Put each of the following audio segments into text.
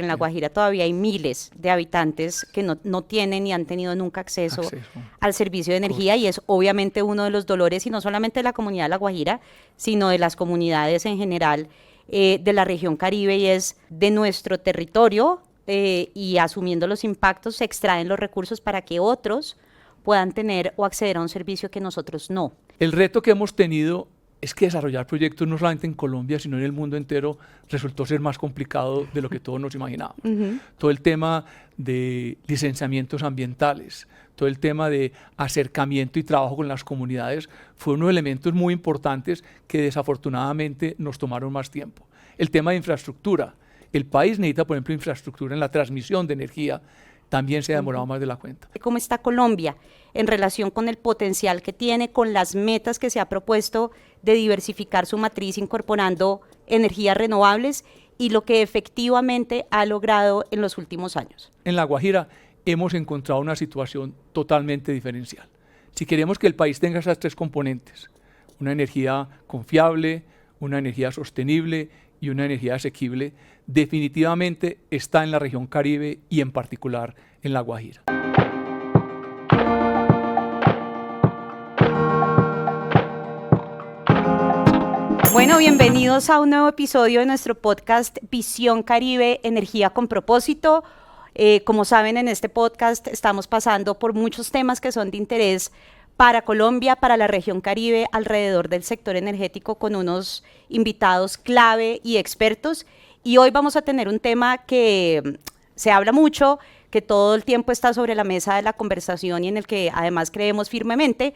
En La Guajira todavía hay miles de habitantes que no tienen ni han tenido nunca acceso al servicio de energía y es obviamente uno de los dolores, y no solamente de la comunidad de La Guajira, sino de las comunidades en general de la región Caribe, y es de nuestro territorio y asumiendo los impactos se extraen los recursos para que otros puedan tener o acceder a un servicio que nosotros no. El reto que hemos tenido es que desarrollar proyectos no solamente en Colombia, sino en el mundo entero, resultó ser más complicado de lo que todos nos imaginábamos. Todo el tema de licenciamientos ambientales, todo el tema de acercamiento y trabajo con las comunidades, fue uno de los elementos muy importantes que desafortunadamente nos tomaron más tiempo. El tema de infraestructura. El país necesita, por ejemplo, infraestructura en la transmisión de energía, también se ha demorado más de la cuenta. ¿Cómo está Colombia en relación con el potencial que tiene, con las metas que se ha propuesto de diversificar su matriz incorporando energías renovables y lo que efectivamente ha logrado en los últimos años? En La Guajira hemos encontrado una situación totalmente diferencial. Si queremos que el país tenga esas tres componentes, una energía confiable, una energía sostenible y una energía asequible, definitivamente está en la región Caribe y en particular en La Guajira. Bueno, bienvenidos a un nuevo episodio de nuestro podcast Visión Caribe, Energía con Propósito. Como saben, en este podcast estamos pasando por muchos temas que son de interés para Colombia, para la región Caribe, alrededor del sector energético, con unos invitados clave y expertos. Y hoy vamos a tener un tema que se habla mucho, que todo el tiempo está sobre la mesa de la conversación y en el que además creemos firmemente,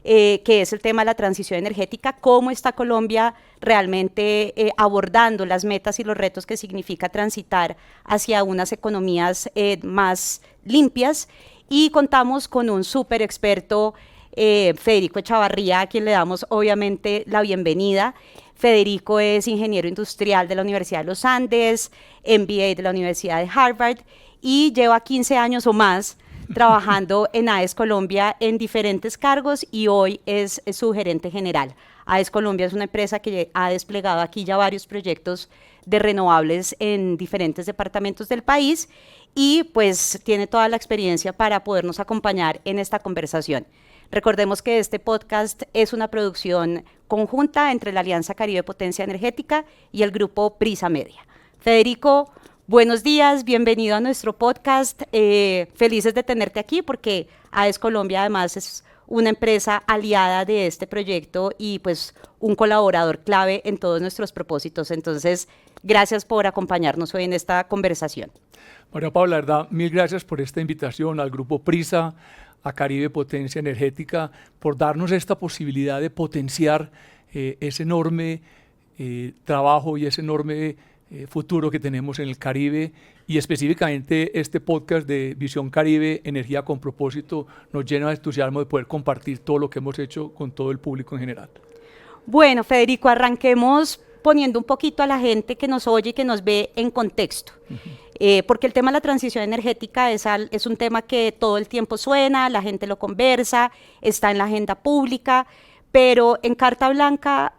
que es el tema de la transición energética. ¿Cómo está Colombia realmente abordando las metas y los retos que significa transitar hacia unas economías más limpias? Y contamos con un súper experto, Federico Echavarría, a quien le damos obviamente la bienvenida. Federico es ingeniero industrial de la Universidad de los Andes, MBA de la Universidad de Harvard y lleva 15 años o más trabajando en AES Colombia en diferentes cargos y hoy es su gerente general. AES Colombia es una empresa que ha desplegado aquí ya varios proyectos de renovables en diferentes departamentos del país y pues tiene toda la experiencia para podernos acompañar en esta conversación. Recordemos que este podcast es una producción conjunta entre la Alianza Caribe Potencia Energética y el grupo Prisa Media. Federico, buenos días, bienvenido a nuestro podcast. Felices de tenerte aquí porque AES Colombia además es una empresa aliada de este proyecto y pues un colaborador clave en todos nuestros propósitos. Entonces, gracias por acompañarnos hoy en esta conversación. María Paula, la verdad, mil gracias por esta invitación al grupo Prisa, a Caribe Potencia Energética, por darnos esta posibilidad de potenciar ese enorme trabajo y ese enorme futuro que tenemos en el Caribe, y específicamente este podcast de Visión Caribe, Energía con Propósito, nos llena de entusiasmo de poder compartir todo lo que hemos hecho con todo el público en general. Bueno, Federico, arranquemos poniendo un poquito a la gente que nos oye y que nos ve en contexto. Porque el tema de la transición energética es un tema que todo el tiempo suena, la gente lo conversa, está en la agenda pública, pero en Carta Blanca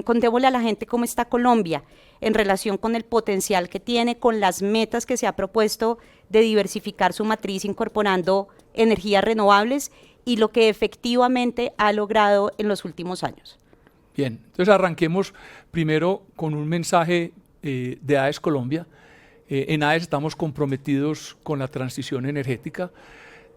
contémosle a la gente cómo está Colombia en relación con el potencial que tiene, con las metas que se ha propuesto de diversificar su matriz incorporando energías renovables y lo que efectivamente ha logrado en los últimos años. Bien, entonces arranquemos primero con un mensaje de AES Colombia. En AES estamos comprometidos con la transición energética.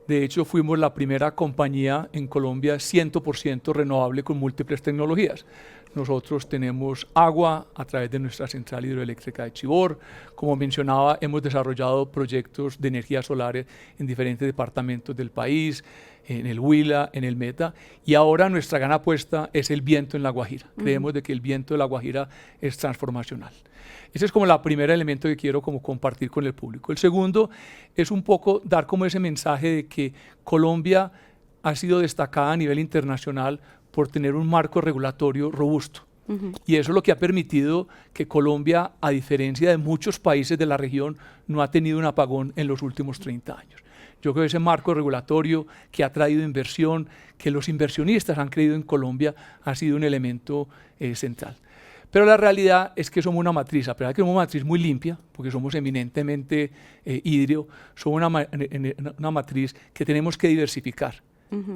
De hecho, fuimos la primera compañía en Colombia 100% renovable con múltiples tecnologías. Nosotros tenemos agua a través de nuestra central hidroeléctrica de Chivor. Como mencionaba, hemos desarrollado proyectos de energía solar en diferentes departamentos del país, en el Huila, en el Meta, y ahora nuestra gran apuesta es el viento en La Guajira. Creemos de que el viento de La Guajira es transformacional. Ese es como el primer elemento que quiero como compartir con el público. El segundo es un poco dar como ese mensaje de que Colombia ha sido destacada a nivel internacional por tener un marco regulatorio robusto. Y eso es lo que ha permitido que Colombia, a diferencia de muchos países de la región, no ha tenido un apagón en los últimos 30 años. Yo creo que ese marco regulatorio que ha traído inversión, que los inversionistas han creído en Colombia, ha sido un elemento central. Pero la realidad es que somos una matriz, a pesar de que somos una matriz muy limpia, porque somos eminentemente hídrico, somos una matriz que tenemos que diversificar.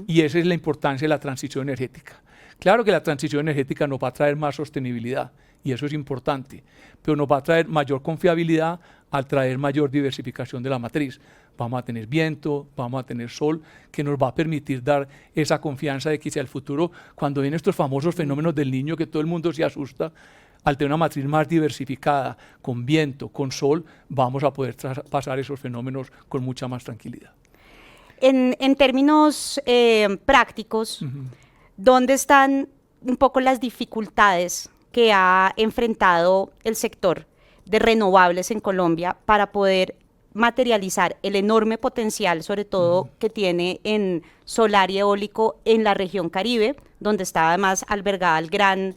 Y esa es la importancia de la transición energética. Claro que la transición energética nos va a traer más sostenibilidad, y eso es importante, pero nos va a traer mayor confiabilidad al traer mayor diversificación de la matriz. Vamos a tener viento, vamos a tener sol, que nos va a permitir dar esa confianza de que hacia el futuro, cuando vienen estos famosos fenómenos del Niño, que todo el mundo se asusta, al tener una matriz más diversificada, con viento, con sol, vamos a poder pasar esos fenómenos con mucha más tranquilidad. En términos prácticos, ¿dónde están un poco las dificultades que ha enfrentado el sector de renovables en Colombia para poder materializar el enorme potencial, sobre todo que tiene en solar y eólico en la región Caribe, donde está además albergada el gran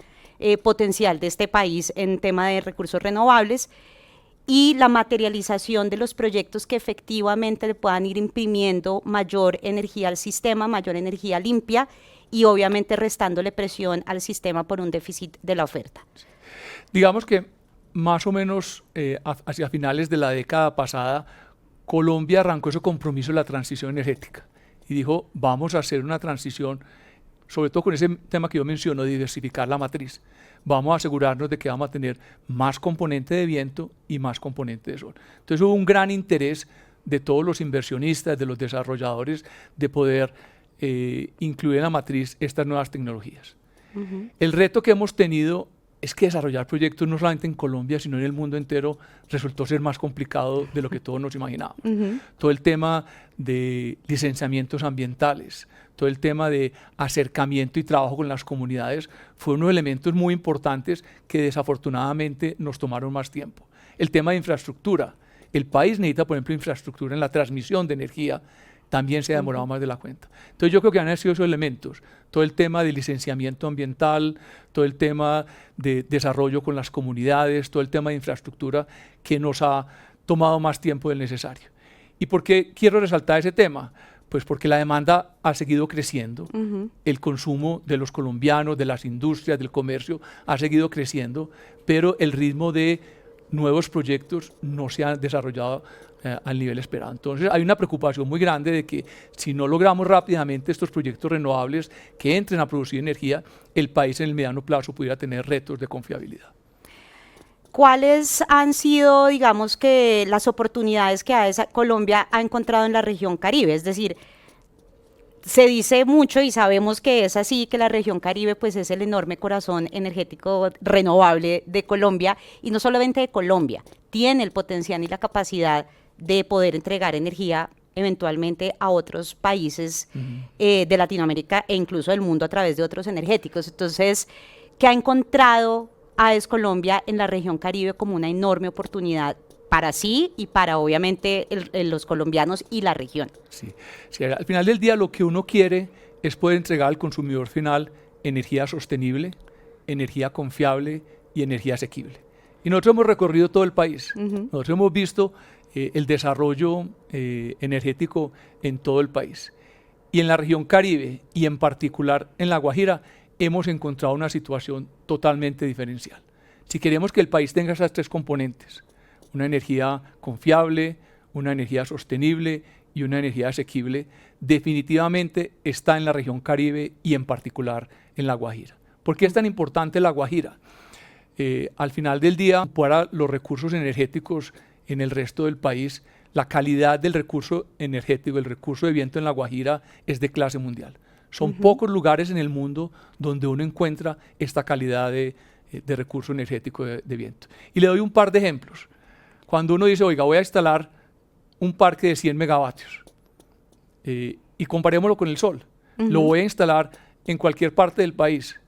potencial de este país en tema de recursos renovables, y la materialización de los proyectos que efectivamente le puedan ir imprimiendo mayor energía al sistema, mayor energía limpia, y obviamente restándole presión al sistema por un déficit de la oferta? Digamos que más o menos hacia finales de la década pasada, Colombia arrancó ese compromiso de la transición energética y dijo, vamos a hacer una transición, sobre todo con ese tema que yo menciono, de diversificar la matriz. Vamos a asegurarnos de que vamos a tener más componente de viento y más componente de sol. Entonces hubo un gran interés de todos los inversionistas, de los desarrolladores, de poder incluir en la matriz estas nuevas tecnologías. El reto que hemos tenido es que desarrollar proyectos no solamente en Colombia, sino en el mundo entero, resultó ser más complicado de lo que todos nos imaginábamos. Todo el tema de licenciamientos ambientales, todo el tema de acercamiento y trabajo con las comunidades, fue unos elementos muy importantes que desafortunadamente nos tomaron más tiempo. El tema de infraestructura. El país necesita, por ejemplo, infraestructura en la transmisión de energía, también se ha demorado más de la cuenta. Entonces yo creo que han sido esos elementos, todo el tema de licenciamiento ambiental, todo el tema de desarrollo con las comunidades, todo el tema de infraestructura que nos ha tomado más tiempo del necesario. ¿Y por qué quiero resaltar ese tema? Pues porque la demanda ha seguido creciendo, el consumo de los colombianos, de las industrias, del comercio ha seguido creciendo, pero el ritmo de nuevos proyectos no se ha desarrollado al nivel esperado. Entonces hay una preocupación muy grande de que si no logramos rápidamente estos proyectos renovables que entren a producir energía, el país en el mediano plazo pudiera tener retos de confiabilidad. ¿Cuáles han sido, digamos, que las oportunidades que Colombia ha encontrado en la región Caribe? Es decir, se dice mucho y sabemos que es así, que la región Caribe pues es el enorme corazón energético renovable de Colombia, y no solamente de Colombia, tiene el potencial y la capacidad de poder entregar energía eventualmente a otros países de Latinoamérica e incluso del mundo a través de otros energéticos. Entonces, ¿qué ha encontrado AES Colombia en la región Caribe como una enorme oportunidad para sí y para obviamente los colombianos y la región? Sí, al final del día lo que uno quiere es poder entregar al consumidor final energía sostenible, energía confiable y energía asequible. Y nosotros hemos recorrido todo el país, nosotros hemos visto el desarrollo energético en todo el país. Y en la región Caribe y en particular en La Guajira hemos encontrado una situación totalmente diferencial. Si queremos que el país tenga esas tres componentes, una energía confiable, una energía sostenible y una energía asequible, definitivamente está en la región Caribe y en particular en La Guajira. ¿Por qué es tan importante La Guajira? Al final del día, para los recursos energéticos en el resto del país, la calidad del recurso energético, el recurso de viento en La Guajira es de clase mundial. Son pocos lugares en el mundo donde uno encuentra esta calidad de recurso energético de viento. Y le doy un par de ejemplos. Cuando uno dice, oiga, voy a instalar un parque de 100 megavatios y comparémoslo con el sol, lo voy a instalar en cualquier parte del país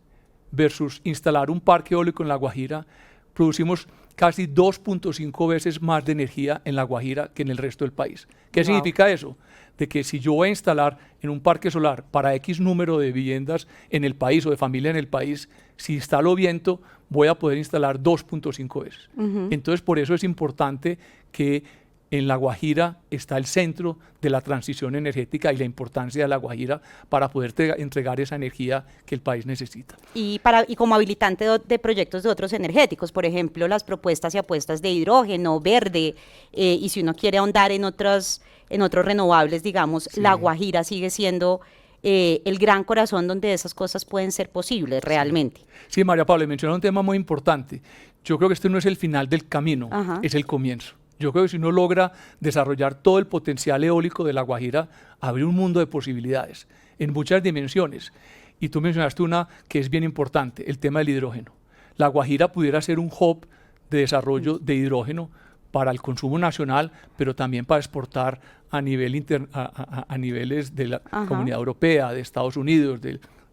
versus instalar un parque eólico en La Guajira, producimos casi 2.5 veces más de energía en La Guajira que en el resto del país. ¿Qué significa eso? De que si yo voy a instalar en un parque solar para X número de viviendas en el país o de familia en el país, si instalo viento, voy a poder instalar 2.5 veces. Entonces, por eso es importante que en La Guajira está el centro de la transición energética y la importancia de La Guajira para poder entregar esa energía que el país necesita. Y como habilitante de proyectos de otros energéticos, por ejemplo, las propuestas y apuestas de hidrógeno, verde, y si uno quiere ahondar en otros renovables, digamos, sí. La Guajira sigue siendo el gran corazón donde esas cosas pueden ser posibles realmente. Sí, María Paula, mencionó un tema muy importante. Yo creo que este no es el final del camino, es el comienzo. Yo creo que si uno logra desarrollar todo el potencial eólico de La Guajira, abre un mundo de posibilidades en muchas dimensiones. Y tú mencionaste una que es bien importante, el tema del hidrógeno. La Guajira pudiera ser un hub de desarrollo de hidrógeno para el consumo nacional, pero también para exportar a niveles de la Comunidad Europea, de Estados Unidos,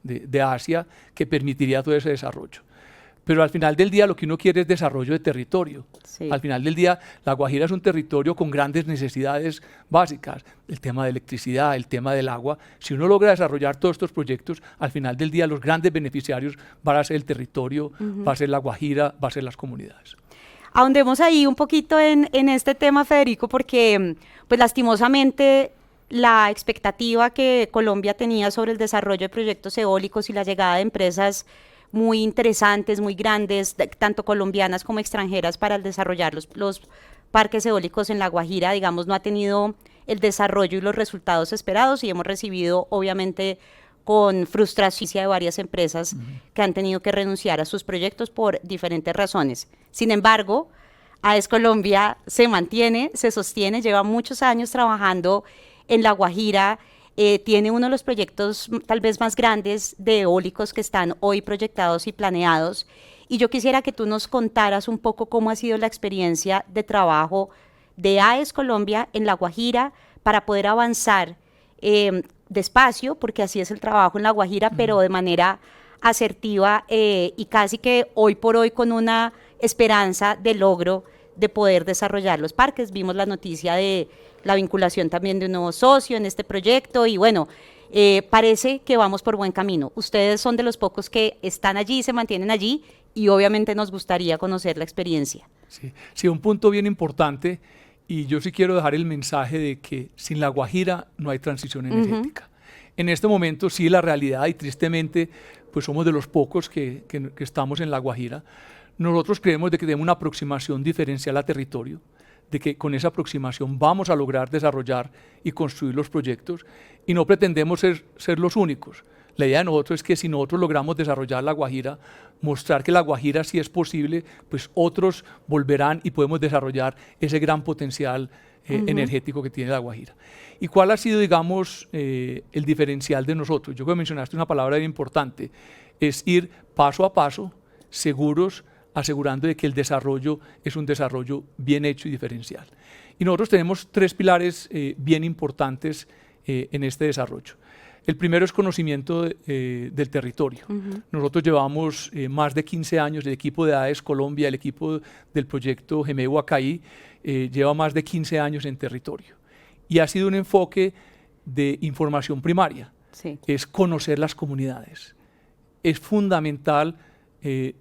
de Asia, que permitiría todo ese desarrollo. Pero al final del día lo que uno quiere es desarrollo de territorio. Sí. Al final del día La Guajira es un territorio con grandes necesidades básicas, el tema de electricidad, el tema del agua. Si uno logra desarrollar todos estos proyectos, al final del día los grandes beneficiarios van a ser el territorio, va a ser La Guajira, va a ser las comunidades. Ahondemos ahí un poquito en este tema, Federico, porque pues lastimosamente la expectativa que Colombia tenía sobre el desarrollo de proyectos eólicos y la llegada de empresas muy interesantes, muy grandes, tanto colombianas como extranjeras, para el desarrollar los parques eólicos en La Guajira, digamos, no ha tenido el desarrollo y los resultados esperados, y hemos recibido, obviamente, con frustración de varias empresas que han tenido que renunciar a sus proyectos por diferentes razones. Sin embargo, AES Colombia se mantiene, se sostiene, lleva muchos años trabajando en La Guajira. Tiene uno de los proyectos tal vez más grandes de eólicos que están hoy proyectados y planeados, y yo quisiera que tú nos contaras un poco cómo ha sido la experiencia de trabajo de AES Colombia en La Guajira para poder avanzar despacio, porque así es el trabajo en La Guajira, pero de manera asertiva y casi que hoy por hoy con una esperanza de logro de poder desarrollar los parques. Vimos la noticia de la vinculación también de un nuevo socio en este proyecto y bueno, parece que vamos por buen camino. Ustedes son de los pocos que están allí, se mantienen allí y obviamente nos gustaría conocer la experiencia. Sí, un punto bien importante, y yo sí quiero dejar el mensaje de que sin La Guajira no hay transición energética. En este momento sí, la realidad, y tristemente pues somos de los pocos que estamos en La Guajira. Nosotros creemos de que tenemos una aproximación diferencial a territorio, de que con esa aproximación vamos a lograr desarrollar y construir los proyectos, y no pretendemos ser los únicos. La idea de nosotros es que si nosotros logramos desarrollar La Guajira, mostrar que La Guajira sí es posible, pues otros volverán y podemos desarrollar ese gran potencial energético que tiene La Guajira. ¿Y cuál ha sido, digamos, el diferencial de nosotros? Yo creo que mencionaste una palabra bien importante, es ir paso a paso, seguros, asegurando de que el desarrollo es un desarrollo bien hecho y diferencial. Y nosotros tenemos tres pilares bien importantes en este desarrollo. El primero es conocimiento del territorio. Nosotros llevamos más de 15 años, el equipo de AES Colombia, el equipo del proyecto Gemé-Huacaí, lleva más de 15 años en territorio. Y ha sido un enfoque de información primaria, es conocer las comunidades. Es fundamental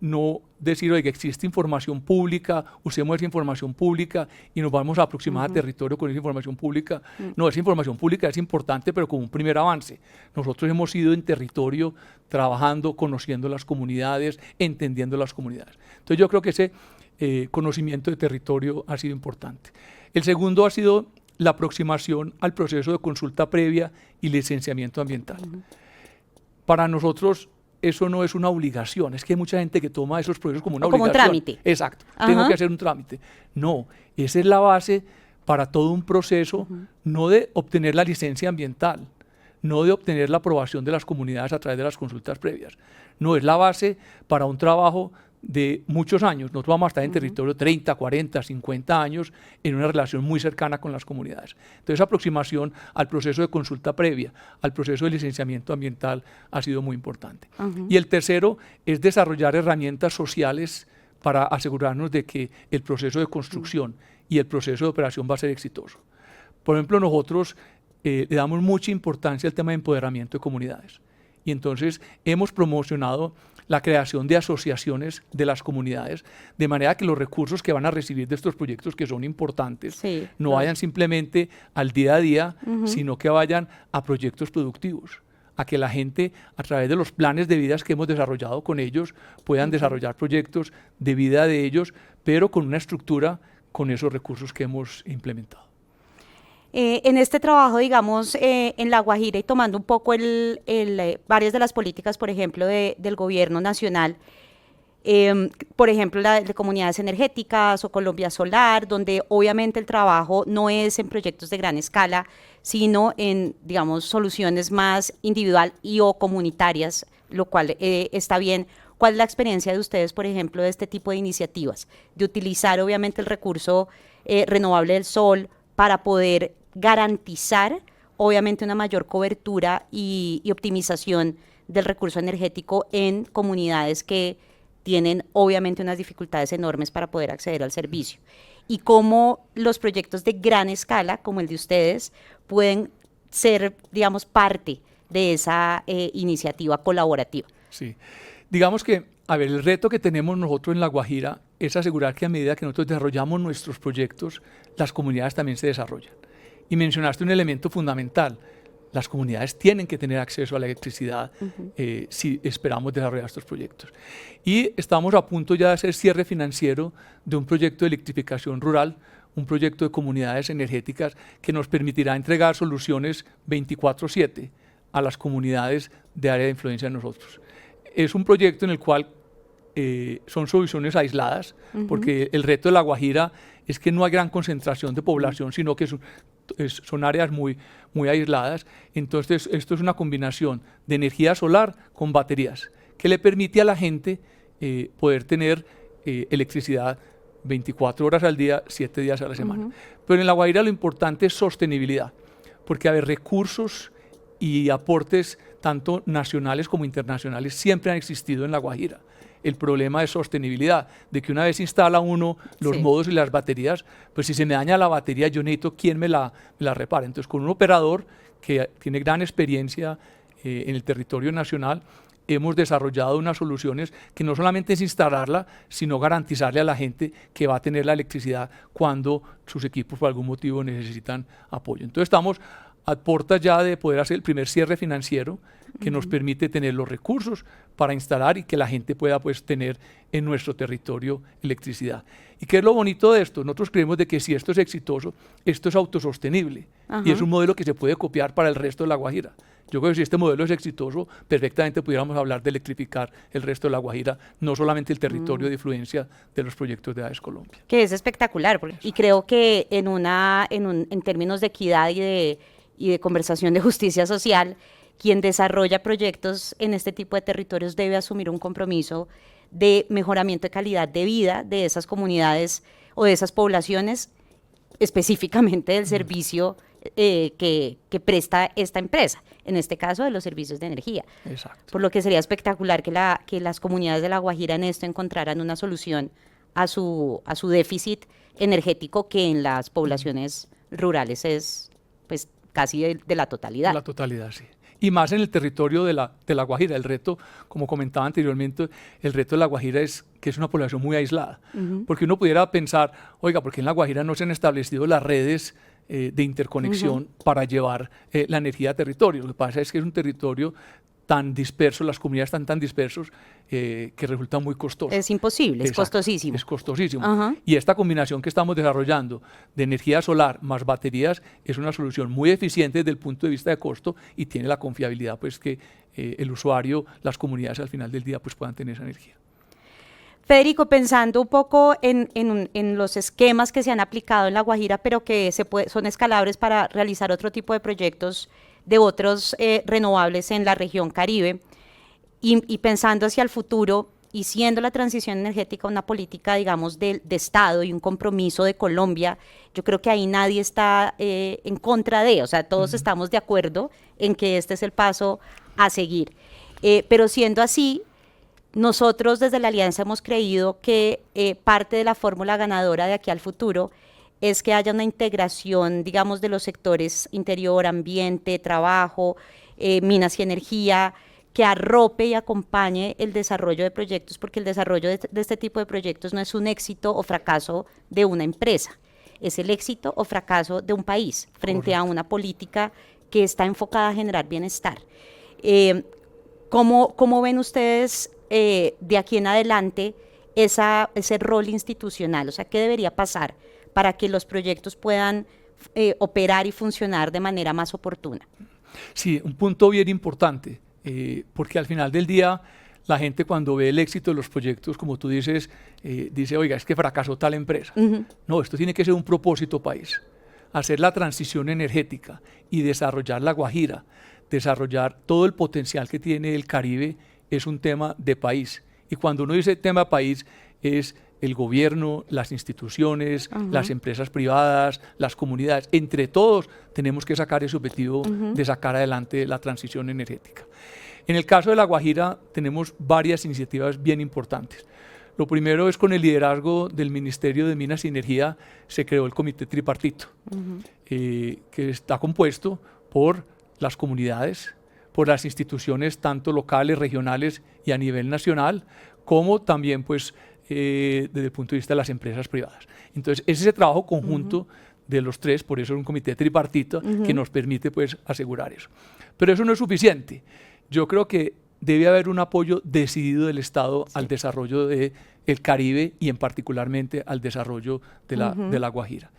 no decir, oiga, existe información pública, usemos esa información pública y nos vamos a aproximar a territorio con esa información pública. No, esa información pública es importante, pero como un primer avance. Nosotros hemos ido en territorio trabajando, conociendo las comunidades, entendiendo las comunidades. Entonces yo creo que ese conocimiento de territorio ha sido importante. El segundo ha sido la aproximación al proceso de consulta previa y licenciamiento ambiental. Para nosotros eso no es una obligación, es que hay mucha gente que toma esos procesos como una obligación. Como un trámite. Exacto, tengo que hacer un trámite. No, esa es la base para todo un proceso, no de obtener la licencia ambiental, no de obtener la aprobación de las comunidades a través de las consultas previas. No, es la base para un trabajo de muchos años. Nosotros vamos a estar en territorio 30, 40, 50 años en una relación muy cercana con las comunidades. Entonces, aproximación al proceso de consulta previa, al proceso de licenciamiento ambiental ha sido muy importante. Y el tercero es desarrollar herramientas sociales para asegurarnos de que el proceso de construcción y el proceso de operación va a ser exitoso. Por ejemplo, nosotros le damos mucha importancia al tema de empoderamiento de comunidades. Y entonces hemos promocionado la creación de asociaciones de las comunidades, de manera que los recursos que van a recibir de estos proyectos, que son importantes, Sí, no claro. vayan simplemente al día a día, sino que vayan a proyectos productivos, a que la gente, a través de los planes de vidas que hemos desarrollado con ellos, puedan desarrollar proyectos de vida de ellos, pero con una estructura, con esos recursos que hemos implementado. En este trabajo, digamos, en La Guajira y tomando un poco varias de las políticas, por ejemplo, del gobierno nacional, por ejemplo, la de comunidades energéticas o Colombia Solar, donde obviamente el trabajo no es en proyectos de gran escala, sino en, digamos, soluciones más individual y o comunitarias, lo cual está bien. ¿Cuál es la experiencia de ustedes, por ejemplo, de este tipo de iniciativas? De utilizar, obviamente, el recurso renovable del sol para poder garantizar, obviamente, una mayor cobertura y optimización del recurso energético en comunidades que tienen, obviamente, unas dificultades enormes para poder acceder al servicio. Y cómo los proyectos de gran escala, como el de ustedes, pueden ser, digamos, parte de esa iniciativa colaborativa. Sí. Digamos que, a ver, el reto que tenemos nosotros en La Guajira es asegurar que a medida que nosotros desarrollamos nuestros proyectos, las comunidades también se desarrollan. Y mencionaste un elemento fundamental. Las comunidades tienen que tener acceso a la electricidad si esperamos desarrollar estos proyectos. Y estamos a punto ya de hacer cierre financiero de un proyecto de electrificación rural, un proyecto de comunidades energéticas que nos permitirá entregar soluciones 24/7 a las comunidades de área de influencia de nosotros. Es un proyecto en el cual son soluciones aisladas, porque el reto de La Guajira es que no hay gran concentración de población, sino que son áreas muy aisladas. Entonces, esto es una combinación de energía solar con baterías, que le permite a la gente poder tener electricidad 24 horas al día, 7 días a la semana. Pero en La Guajira lo importante es sostenibilidad, porque recursos y aportes tanto nacionales como internacionales siempre han existido en La Guajira. El problema de sostenibilidad, de que una vez instala uno los modos y las baterías, pues si se me daña la batería, yo necesito quién me la repare. Entonces, con un operador que tiene gran experiencia en el territorio nacional, hemos desarrollado unas soluciones que no solamente es instalarla, sino garantizarle a la gente que va a tener la electricidad cuando sus equipos por algún motivo necesitan apoyo. Entonces, estamos a puertas ya de poder hacer el primer cierre financiero que nos permite tener los recursos para instalar y que la gente pueda pues tener en nuestro territorio electricidad. ¿Y qué es lo bonito de esto? Nosotros creemos de que si esto es exitoso, esto es autosostenible y es un modelo que se puede copiar para el resto de La Guajira. Yo creo que si este modelo es exitoso, perfectamente pudiéramos hablar de electrificar el resto de La Guajira, no solamente el territorio de influencia de los proyectos de AES Colombia. Que es espectacular, y creo que en términos de equidad y de conversación de justicia social, quien desarrolla proyectos en este tipo de territorios debe asumir un compromiso de mejoramiento de calidad de vida de esas comunidades o de esas poblaciones, específicamente del servicio que presta esta empresa, en este caso de los servicios de energía. Exacto. Por lo que sería espectacular que las comunidades de La Guajira en esto encontraran una solución a su déficit energético, que en las poblaciones rurales es pues casi de la totalidad. La totalidad, sí. Y más en el territorio de la Guajira. El reto, como comentaba anteriormente, el reto de La Guajira es que es una población muy aislada. Porque uno pudiera pensar, oiga, ¿por qué en La Guajira no se han establecido las redes de interconexión para llevar la energía a territorio? Lo que pasa es que es un territorio tan disperso, las comunidades están tan dispersos que resulta muy costoso. Es imposible, es costosísimo. Es costosísimo. Y esta combinación que estamos desarrollando de energía solar más baterías es una solución muy eficiente desde el punto de vista de costo y tiene la confiabilidad pues que el usuario, las comunidades al final del día pues puedan tener esa energía. Federico, pensando un poco en los esquemas que se han aplicado en La Guajira, pero que son escalables para realizar otro tipo de proyectos de otros renovables en la región Caribe, y pensando hacia el futuro y siendo la transición energética una política, digamos, de Estado y un compromiso de Colombia, yo creo que ahí nadie está en contra de, o sea, todos estamos de acuerdo en que este es el paso a seguir. Pero siendo así, nosotros desde la Alianza hemos creído que parte de la fórmula ganadora de aquí al futuro es que haya una integración, digamos, de los sectores interior, ambiente, trabajo, minas y energía, que arrope y acompañe el desarrollo de proyectos, porque el desarrollo de este tipo de proyectos no es un éxito o fracaso de una empresa, es el éxito o fracaso de un país frente a una política que está enfocada a generar bienestar. ¿Cómo ven ustedes de aquí en adelante ese rol institucional? O sea, ¿qué debería pasar para que los proyectos puedan operar y funcionar de manera más oportuna? Sí, un punto bien importante, porque al final del día la gente cuando ve el éxito de los proyectos, como tú dices, dice, oiga, es que fracasó tal empresa. No, esto tiene que ser un propósito país. Hacer la transición energética y desarrollar La Guajira, desarrollar todo el potencial que tiene el Caribe es un tema de país. Y cuando uno dice tema país es el gobierno, las instituciones, las empresas privadas, las comunidades. Entre todos tenemos que sacar ese objetivo de sacar adelante la transición energética. En el caso de La Guajira tenemos varias iniciativas bien importantes. Lo primero es con el liderazgo del Ministerio de Minas y Energía se creó el Comité Tripartito, que está compuesto por las comunidades, por las instituciones tanto locales, regionales y a nivel nacional, como también pues desde el punto de vista de las empresas privadas. Entonces, es ese trabajo conjunto de los tres, por eso es un comité tripartito que nos permite pues asegurar eso. Pero eso no es suficiente. Yo creo que debe haber un apoyo decidido del Estado al desarrollo del Caribe y en particularmente al desarrollo de la Guajira.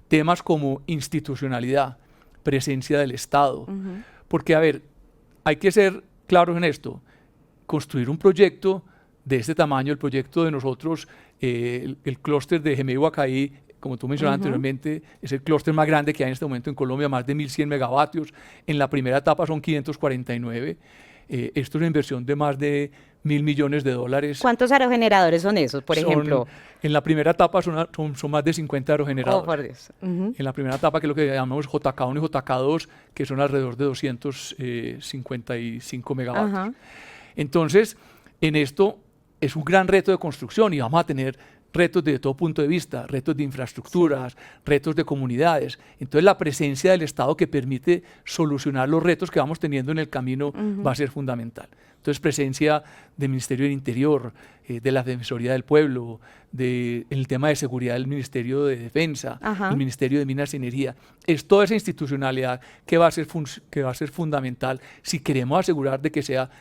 Temas como institucionalidad, presencia del Estado, porque a ver, hay que ser claros en esto, construir un proyecto de este tamaño, el proyecto de nosotros, el clúster de Gemey-Guacaí, como tú mencionabas anteriormente, es el clúster más grande que hay en este momento en Colombia, más de 1.100 megavatios. En la primera etapa son 549. Esto es una inversión de más de $1.000 millones. ¿Cuántos aerogeneradores son esos, por ejemplo? En la primera etapa son más de 50 aerogeneradores. Oh, por Dios. En la primera etapa, que es lo que llamamos JK1 y JK2, que son alrededor de 255 megavatios. Entonces, en esto es un gran reto de construcción y vamos a tener retos de todo punto de vista, retos de infraestructuras, retos de comunidades. Entonces la presencia del Estado que permite solucionar los retos que vamos teniendo en el camino va a ser fundamental. Entonces presencia del Ministerio del Interior, de la Defensoría del Pueblo, el tema de seguridad del Ministerio de Defensa, el Ministerio de Minas y Energía. Es toda esa institucionalidad que va a ser fundamental si queremos asegurar de que sea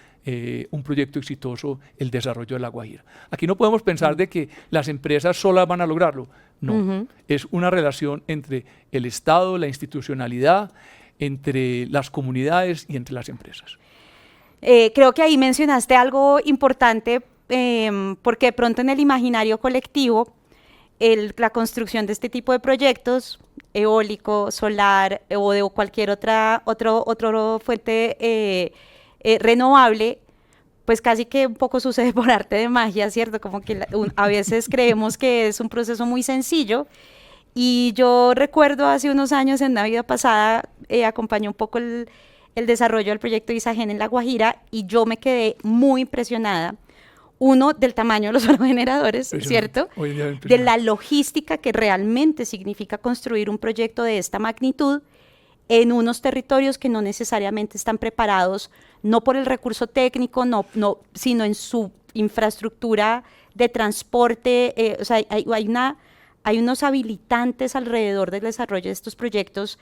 un proyecto exitoso el desarrollo de La Guajira. Aquí no podemos pensar de que las empresas solas van a lograrlo. No, es una relación entre el Estado, la institucionalidad, entre las comunidades y entre las empresas. Creo que ahí mencionaste algo importante porque de pronto en el imaginario colectivo la construcción de este tipo de proyectos, eólico, solar o de cualquier otra fuente renovable, pues casi que un poco sucede por arte de magia, ¿cierto? Como que a veces creemos que es un proceso muy sencillo. Y yo recuerdo hace unos años, en una vida pasada, acompañé un poco el desarrollo del proyecto Isagen en La Guajira y yo me quedé muy impresionada. Uno, del tamaño de los aerogeneradores, ¿cierto? De la logística que realmente significa construir un proyecto de esta magnitud en unos territorios que no necesariamente están preparados, no por el recurso técnico, sino en su infraestructura de transporte. O sea, hay unos habilitantes alrededor del desarrollo de estos proyectos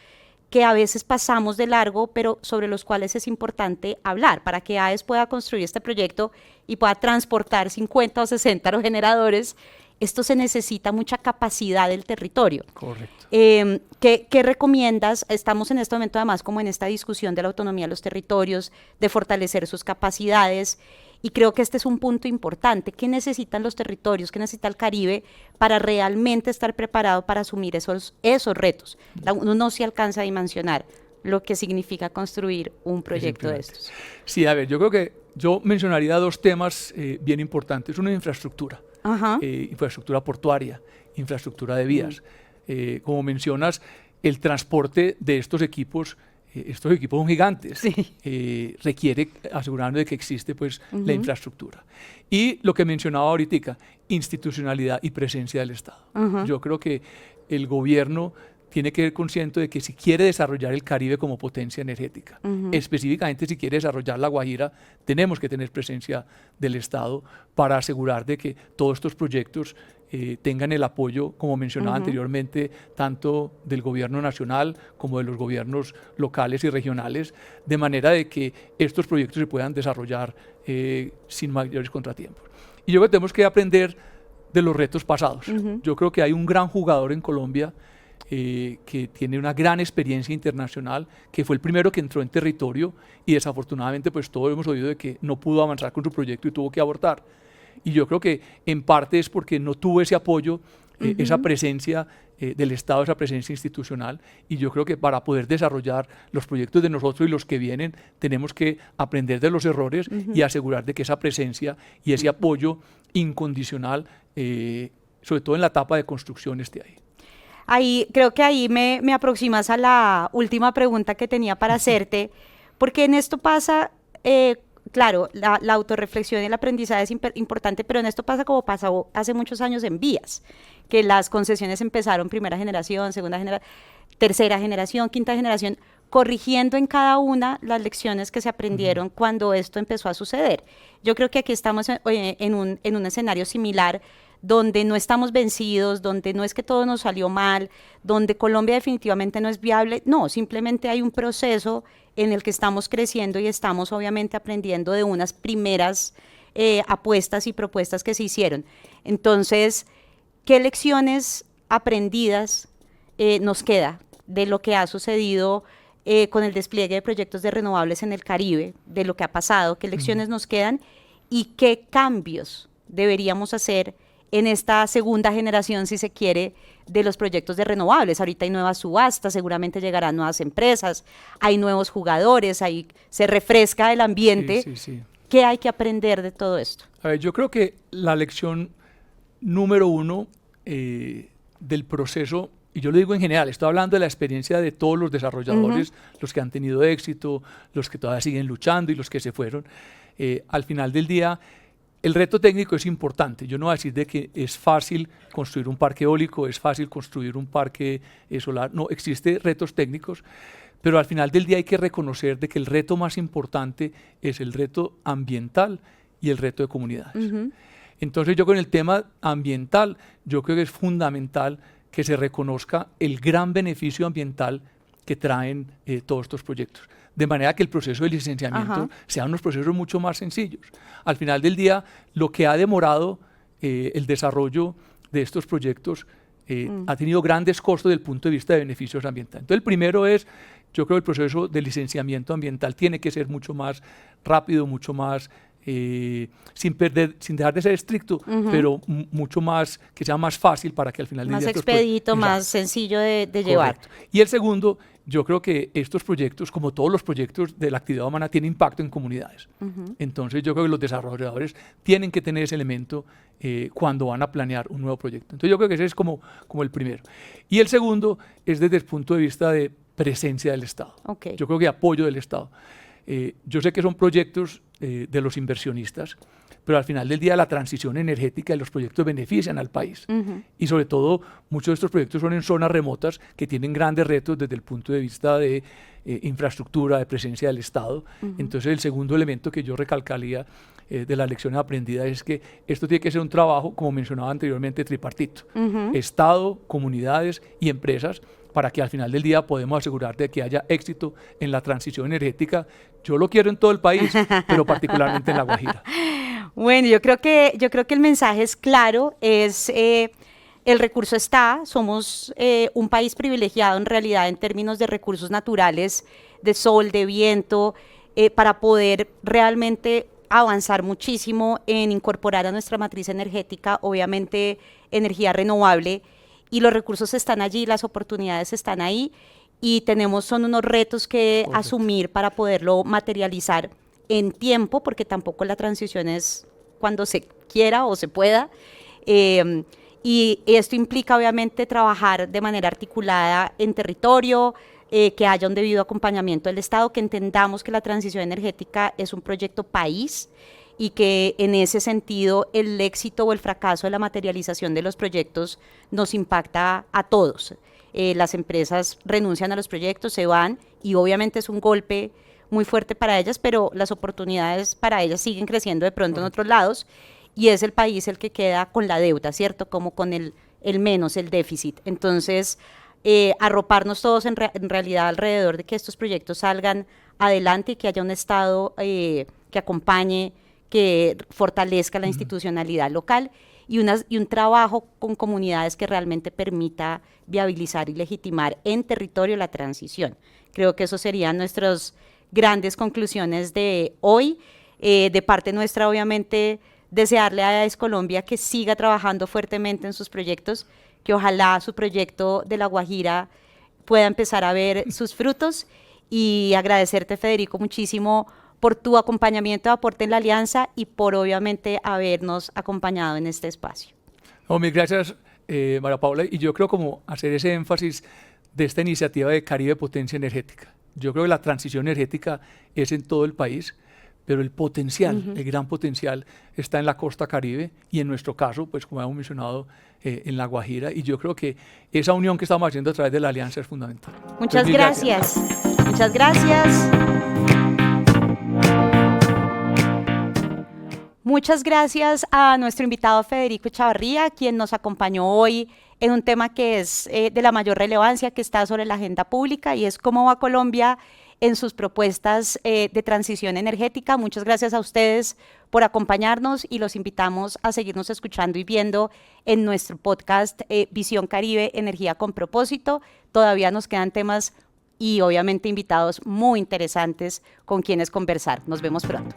que a veces pasamos de largo, pero sobre los cuales es importante hablar para que AES pueda construir este proyecto y pueda transportar 50 o 60 aerogeneradores. Esto se necesita mucha capacidad del territorio. Correcto. ¿Qué recomiendas? Estamos en este momento además como en esta discusión de la autonomía de los territorios, de fortalecer sus capacidades, y creo que este es un punto importante. ¿Qué necesitan los territorios, qué necesita el Caribe para realmente estar preparado para asumir esos retos? Uno no se alcanza a dimensionar lo que significa construir un proyecto de estos. Sí, a ver, yo creo que yo mencionaría dos temas bien importantes. Uno es infraestructura. Infraestructura portuaria, infraestructura de vías. Como mencionas, el transporte de estos equipos son gigantes, requiere asegurarnos de que existe pues, la infraestructura. Y lo que mencionaba ahorita, institucionalidad y presencia del Estado. Yo creo que el gobierno tiene que ser consciente de que si quiere desarrollar el Caribe como potencia energética, específicamente si quiere desarrollar La Guajira, tenemos que tener presencia del Estado para asegurar de que todos estos proyectos tengan el apoyo, como mencionaba anteriormente, tanto del gobierno nacional como de los gobiernos locales y regionales, de manera de que estos proyectos se puedan desarrollar sin mayores contratiempos. Y yo creo que tenemos que aprender de los retos pasados. Yo creo que hay un gran jugador en Colombia que tiene una gran experiencia internacional, que fue el primero que entró en territorio y desafortunadamente pues todos hemos oído de que no pudo avanzar con su proyecto y tuvo que abortar. Y yo creo que en parte es porque no tuvo ese apoyo, esa presencia del Estado, esa presencia institucional, y yo creo que para poder desarrollar los proyectos de nosotros y los que vienen, tenemos que aprender de los errores y asegurar de que esa presencia y ese apoyo incondicional, sobre todo en la etapa de construcción, esté ahí. Creo que ahí me aproximas a la última pregunta que tenía para hacerte, porque en esto pasa, claro, la autorreflexión y el aprendizaje es importante, pero en esto pasa como pasó hace muchos años en vías, que las concesiones empezaron primera generación, segunda generación, tercera generación, quinta generación, corrigiendo en cada una las lecciones que se aprendieron cuando esto empezó a suceder. Yo creo que aquí estamos en un escenario similar, donde no estamos vencidos, donde no es que todo nos salió mal, donde Colombia definitivamente no es viable, no, simplemente hay un proceso en el que estamos creciendo y estamos obviamente aprendiendo de unas primeras apuestas y propuestas que se hicieron. Entonces, ¿qué lecciones aprendidas nos queda de lo que ha sucedido con el despliegue de proyectos de renovables en el Caribe, de lo que ha pasado, qué lecciones nos quedan y qué cambios deberíamos hacer en esta segunda generación, si se quiere, de los proyectos de renovables? Ahorita hay nuevas subastas, seguramente llegarán nuevas empresas, hay nuevos jugadores, ahí se refresca el ambiente. Sí. ¿Qué hay que aprender de todo esto? A ver, yo creo que la lección número uno del proceso, y yo lo digo en general, estoy hablando de la experiencia de todos los desarrolladores, los que han tenido éxito, los que todavía siguen luchando y los que se fueron, al final del día, el reto técnico es importante. Yo no voy a decir de que es fácil construir un parque eólico, es fácil construir un parque solar. No, existen retos técnicos, pero al final del día hay que reconocer de que el reto más importante es el reto ambiental y el reto de comunidades. Entonces yo con el tema ambiental, yo creo que es fundamental que se reconozca el gran beneficio ambiental que traen todos estos proyectos. De manera que el proceso de licenciamiento sea unos procesos mucho más sencillos. Al final del día, lo que ha demorado el desarrollo de estos proyectos ha tenido grandes costos desde el punto de vista de beneficios ambientales. Entonces, el primero es, yo creo que el proceso de licenciamiento ambiental tiene que ser mucho más rápido, mucho más, sin dejar de ser estricto, pero mucho más, que sea más fácil para que al final del día... Más expedito, más sencillo de llevar. Y el segundo, yo creo que estos proyectos, como todos los proyectos de la actividad humana, tienen impacto en comunidades. Entonces yo creo que los desarrolladores tienen que tener ese elemento cuando van a planear un nuevo proyecto. Entonces yo creo que ese es como el primero. Y el segundo es desde el punto de vista de presencia del Estado. Yo creo que apoyo del Estado. Yo sé que son proyectos de los inversionistas, pero al final del día la transición energética y los proyectos benefician al país. Y sobre todo, muchos de estos proyectos son en zonas remotas que tienen grandes retos desde el punto de vista de infraestructura, de presencia del Estado. Entonces, el segundo elemento que yo recalcaría de las lecciones aprendidas es que esto tiene que ser un trabajo, como mencionaba anteriormente, tripartito. Estado, comunidades y empresas, para que al final del día podemos asegurar de que haya éxito en la transición energética. Yo lo quiero en todo el país, pero particularmente en La Guajira. Bueno, yo creo que el mensaje es claro, el recurso está, somos un país privilegiado en realidad en términos de recursos naturales, de sol, de viento, para poder realmente avanzar muchísimo en incorporar a nuestra matriz energética, obviamente, energía renovable, y los recursos están allí, las oportunidades están ahí, y son unos retos que asumir para poderlo materializar en tiempo, porque tampoco la transición es cuando se quiera o se pueda, y esto implica obviamente trabajar de manera articulada en territorio, que haya un debido acompañamiento del Estado, que entendamos que la transición energética es un proyecto país y que en ese sentido el éxito o el fracaso de la materialización de los proyectos nos impacta a todos. las empresas renuncian a los proyectos, se van y obviamente es un golpe muy fuerte para ellas, pero las oportunidades para ellas siguen creciendo de pronto en otros lados y es el país el que queda con la deuda, ¿cierto? Como con el menos, el déficit. Entonces, arroparnos todos en realidad alrededor de que estos proyectos salgan adelante y que haya un Estado que acompañe, que fortalezca la institucionalidad local y un trabajo con comunidades que realmente permita viabilizar y legitimar en territorio la transición. Creo que eso serían nuestras grandes conclusiones de hoy. De parte nuestra, obviamente, desearle a AES Colombia que siga trabajando fuertemente en sus proyectos, que ojalá su proyecto de La Guajira pueda empezar a ver sus frutos y agradecerte, Federico, muchísimo por tu acompañamiento, aporte en la alianza y por obviamente habernos acompañado en este espacio. No, mil gracias, María Paula, y yo creo como hacer ese énfasis de esta iniciativa de Caribe Potencia Energética. Yo creo que la transición energética es en todo el país, pero el potencial, el gran potencial está en la costa Caribe y en nuestro caso, pues como hemos mencionado, en La Guajira, y yo creo que esa unión que estamos haciendo a través de la alianza es fundamental. Muchas gracias. Muchas gracias. Muchas gracias a nuestro invitado Federico Echavarría, quien nos acompañó hoy en un tema que es de la mayor relevancia, que está sobre la agenda pública y es cómo va Colombia en sus propuestas de transición energética. Muchas gracias a ustedes por acompañarnos y los invitamos a seguirnos escuchando y viendo en nuestro podcast Visión Caribe, Energía con Propósito. Todavía nos quedan temas y obviamente invitados muy interesantes con quienes conversar. Nos vemos pronto.